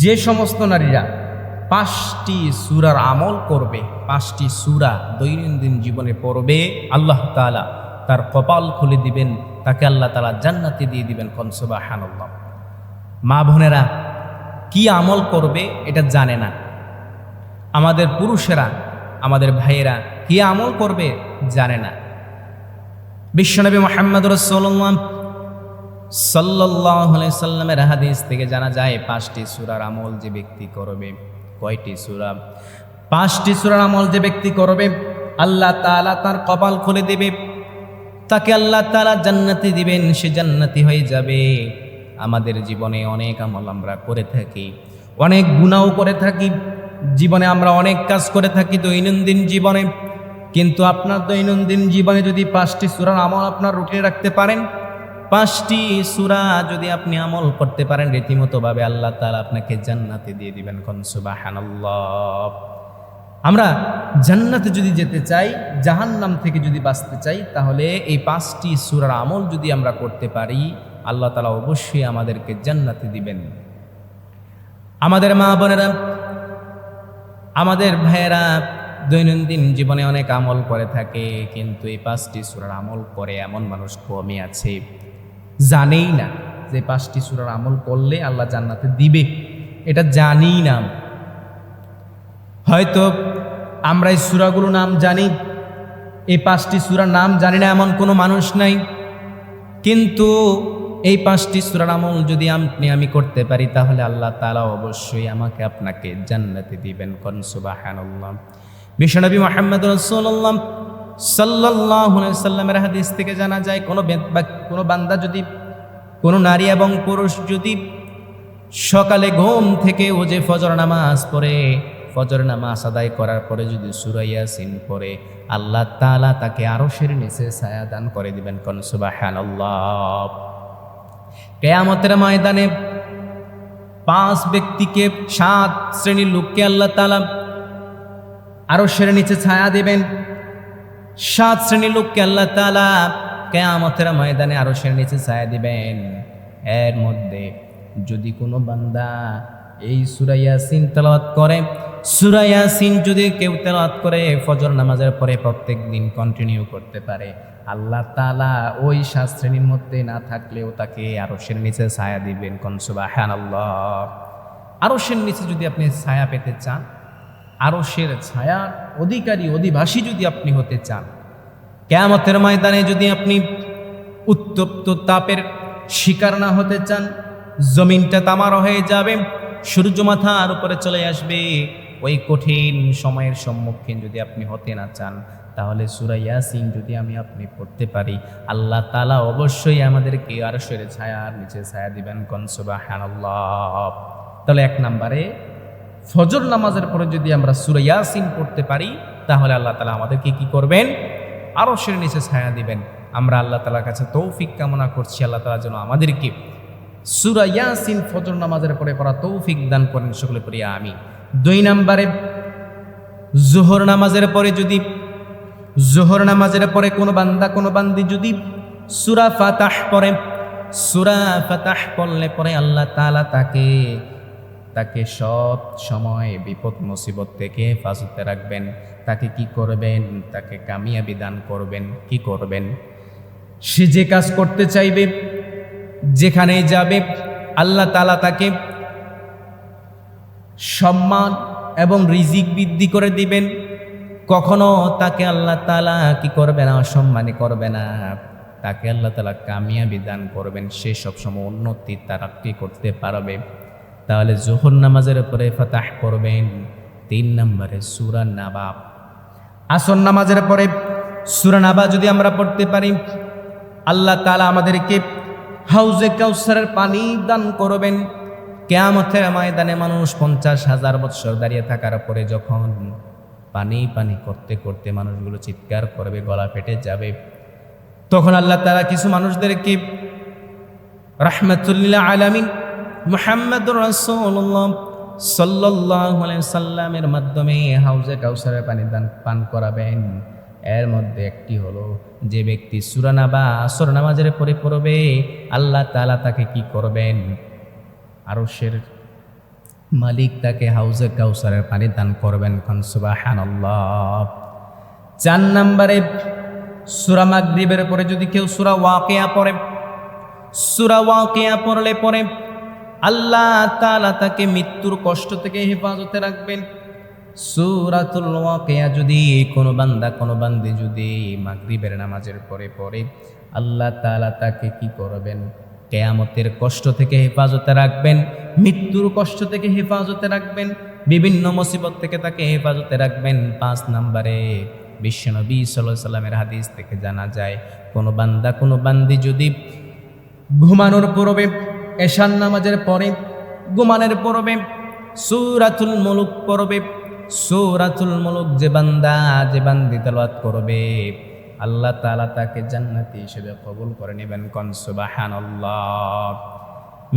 যে সমস্ত নারীরা 5টি সূরার আমল করবে, 5টি সূরা দৈনন্দিন জীবনে পড়বে, আল্লাহ তাআলা তার কপাল খুলে দিবেন, তাকে আল্লাহ তাআলা জান্নাতে দিয়ে দিবেন। কোন সুবহানাল্লাহ। মা বোনেরা কি আমল করবে এটা জানে না। আমাদের পুরুষেরা, আমাদের ভাইয়েরা কি আমল করবে জানে না। বিশ্বনবী মুহাম্মদ রাসূলুল্লাহ সাল্লাল্লাহু আলাইহি সাল্লামের হাদিস থেকে জানা যায় 5টি সূরার আমল যে ব্যক্তি করবে। কয়টি সূরা? 5টি সূরার আমল যে ব্যক্তি করবে, আল্লাহ তাআলা তার কপাল খুলে দেবে, তাকে আল্লাহ তাআলা জান্নাতি দিবেন, সে জান্নাতি হয়ে যাবে। আমাদের জীবনে অনেক আমল আমরা করে থাকি, অনেক গুনাহও করে থাকি, জীবনে আমরা অনেক কাজ করে থাকি দৈনন্দিন জীবনে। কিন্তু আপনার দৈনন্দিন জীবনে যদি 5টি সূরার আমল আপনার রুটিনে রাখতে পারেন, 5টি সূরা যদি আপনি আমল করতে পারেন রীতিমতো ভাবে, আল্লাহ তাআলা আপনাকে জান্নাতে দিয়ে দিবেন। কোন সুবহানাল্লাহ। আমরা জান্নাতে যদি যেতে চাই, জাহান্নাম থেকে যদি বাঁচতে চাই, তাহলে এই 5টি সূরার আমল যদি আমরা করতে পারি, আল্লাহ তাআলা অবশ্যই আমাদেরকে জান্নাতে দিবেন। আমাদের মা বোনেরা, আমাদের ভাইয়েরা দৈনন্দিন জীবনে অনেক আমল করে থাকে, কিন্তু এই 5টি সূরার আমল করে এমন মানুষ কমই আছে, জানেই না যে 5টি সূরার আমল করলে আল্লাহ জান্নাতে দিবে, এটা জানি না। হয়তো আমরা এই সূরাগুলোর নাম জানি, এই 5টি সূরার নাম জানি না এমন কোনো মানুষ নাই, কিন্তু এই 5টি সূরার আমল যদি আমি করতে পারি, তাহলে আল্লাহ তাআলা অবশ্যই আমাকে আপনাকে জান্নাতে দিবেন। কোন সুবহানাল্লাহ। বিশ্বনবী মুহাম্মদ রাসূলুল্লাহ সাল্লাল্লাহু আলাইহি সাল্লামের হাদিস থেকে জানা যায়, কোনো বান্দা যদি, কোনো নারী এবং পুরুষ যদি সকালে ঘুম থেকে যে ফজর নামাজ পড়ে, ফজর নামাজ আদায় করার পরে যদি সূরা ইয়াসিন পড়ে, আল্লাহ তাআলা তাকে আরশের নিচে ছায়া দান করে দিবেন। কোন সুবহানাল্লাহ। কিয়ামতের ময়দানে 5 ব্যক্তিকে, 7 শ্রেণীর লোককে আল্লাহ তাআলা আরশের নিচে ছায়া দিবেন। 7 শ্রেণীর লোককে আল্লাহ তাআলা কিয়ামতের ময়দানে আরশের নিচে ছায়া দিবেন। এর মধ্যে যদি কোনো বান্দা এই সূরা ইয়াসিন তেলাওয়াত করে, সূরা ইয়াসিন যদি কেউ তেলাওয়াত করে ফজর নামাজের পরে প্রত্যেক দিন কন্টিনিউ করতে পারে, আল্লাহ তাআলা ওই 7 শ্রেণীর মধ্যে না থাকলেও তাকে আরশের নিচে ছায়া দিবেন। কোন সুবহানাল্লাহ। আরশের নিচে যদি আপনি ছায়া পেতে চান, আরশের ছায়ার অধিকারী, অধিবাসী যদি আপনি হতে চান, কিয়ামতের ময়দানে যদি আপনি উত্তপ্ত তাপের শিকার না হতে চান, জমিনটা তামার হয়ে যাবে, সূর্য মাথার উপরে চলে আসবে, ওই কঠিন সময়ের সম্মুখীন যদি আপনি হতে না চান, তাহলে সূরা ইয়াসিন যদি আপনি পড়তে পারি, আল্লাহ তাআলা অবশ্যই আমাদেরকে আরশের ছায়ার নিচে ছায়া দিবেন। কোন সুবহানাল্লাহ। তাহলে 1 নম্বরে ফজর নামাজের পরে যদি আমরা সূরা ইয়াসিন পড়তে পারি, তাহলে আল্লাহ তাআলা আমাদেরকে কি করবেন? আরশের নিচে ছায়া দিবেন। আমরা আল্লাহ তাআলার কাছে তৌফিক কামনা করছি, আল্লাহ তাআলা যেন আমাদেরকে সূরা ইয়াসিন ফজর নামাজের পরে পড়া তৌফিক দান করেন। সকলে পড়ি আমিন। 2 নম্বরে যোহর নামাজের পরে যদি, যোহর নামাজের পরে কোনো বান্দা, কোনো বান্দি যদি সূরা ফাতাহ পড়ে, সূরা ফাতাহ পড়লে পরে আল্লাহ তাআলা তাকে সব সময় বিপদ মুসিবত থেকে হেফাজতে রাখবেন। তাকে কি করবেন? তাকে কামিয়াবি দান করবেন। কি করবেন? সে যে কাজ করতে চাইবে, যেখানে যাবে, আল্লাহ তাআলা তাকে সম্মান এবং রিজিক বৃদ্ধি করে দিবেন। কখনো তাকে আল্লাহ তাআলা কি করবে না? অসম্মানী করবে না। তাকে আল্লাহ তাআলা কামিয়াবি দান করবেন, সে সবসময় উন্নতি তারাক্কি করতে পারবে। তাহলে যোহর নামাজের পরে ফাতাহ পড়বেন। 3 নম্বরে সূরা নাবা। আসর নামাজের পরে সূরা নাবা যদি আমরা পড়তে পারি, আল্লাহ তাআলা আমাদেরকে হাউজে কাউসারের পানি দান করবেন। কিয়ামতের ময়দানে মানুষ 50,000 বছর দাঁড়িয়ে থাকার পরে যখন পানি পানি করতে করতে মানুষগুলো চিৎকার করবে, গলা ফেটে যাবে, তখন আল্লাহ তাআলা কিছু মানুষদেরকে রাহমাতুল লিল আলামিন মুহাম্মদুর রাসূলুল্লাহ সাল্লাল্লাহু আলাইহি সাল্লামের মাধ্যমে হাউজে কাউসারের পানি পান করাবেন। এর মধ্যে একটি হলো, যে ব্যক্তি সূরা নাবা আসর নামাজের পরে পড়বে, আল্লাহ তাআলা তাকে কি করবেন? আরশের মালিক তাকে হাউজে কাউসারের পানি দান করবেন। কোন সুবহানাল্লাহ। 4 নম্বরে সূরা মাগরিবের পরে যদি কেউ সূরা ওয়াকিয়া পড়ে, সূরা ওয়াকিয়া পড়লে পরে আল্লাহ তাআলা তাকে মৃত্যুর কষ্ট থেকে হেফাজতে রাখবেন। সূরাতুল ওয়াকিয়া যদি কোনো বান্দা কোনো বান্দি যদি মাগরিবের নামাজের পরে পড়ে, আল্লাহ তাআলা তাকে কি করবেন? কিয়ামতের কষ্ট থেকে হেফাজতে রাখবেন, মৃত্যুর কষ্ট থেকে হেফাজতে রাখবেন, বিভিন্ন মুসিবত থেকে তাকে হেফাজতে রাখবেন। 5 নম্বরে বিশ্বনবী সাল্লাল্লাহু আলাইহি সাল্লামের হাদিস থেকে জানা যায়, কোনো বান্দা কোনো বান্দি যদি ঘুমানোর পূর্বে, এশার নামাজের পরে, ঘুমানোর পূর্বে সূরাতুল মুলক পড়বে, সূরাতুল মুলক যে বান্দা যে বান্দি তেলাওয়াত করবে, আল্লাহ তাআলা তাকে জান্নাতি হিসেবে কবুল করে নেবেন। কোন সুবহানাল্লাহ।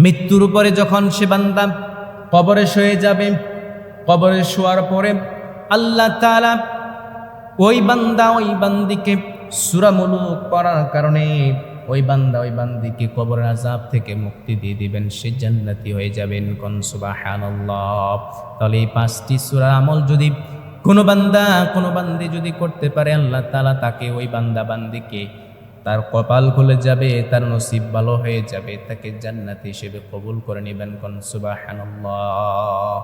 মৃত্যুর পরে যখন সে বান্দা কবরে শুয়ে যাবে, কবরে শোয়ার পরে আল্লাহ তাআলা ওই বান্দা ওই বান্দিকে সূরা মুলক পড়ার কারণে ওই বান্দা ওই বান্দিকে কবরের আযাব থেকে মুক্তি দিয়ে দিবেন, সে জান্নাতি হয়ে যাবেন। কোন সুবহানাল্লাহ। তাহলে এই 5টি সূরার আমল যদি কোনো বান্দা কোনো বান্দি যদি করতে পারে, আল্লাহ তাআলা তাকে ওই বান্দা বান্দিকে তার কপাল খুলে যাবে, তার নসিব ভালো হয়ে যাবে, তাকে জান্নাতি হিসেবে কবুল করে নেবেন। কোন সুবহানাল্লাহ।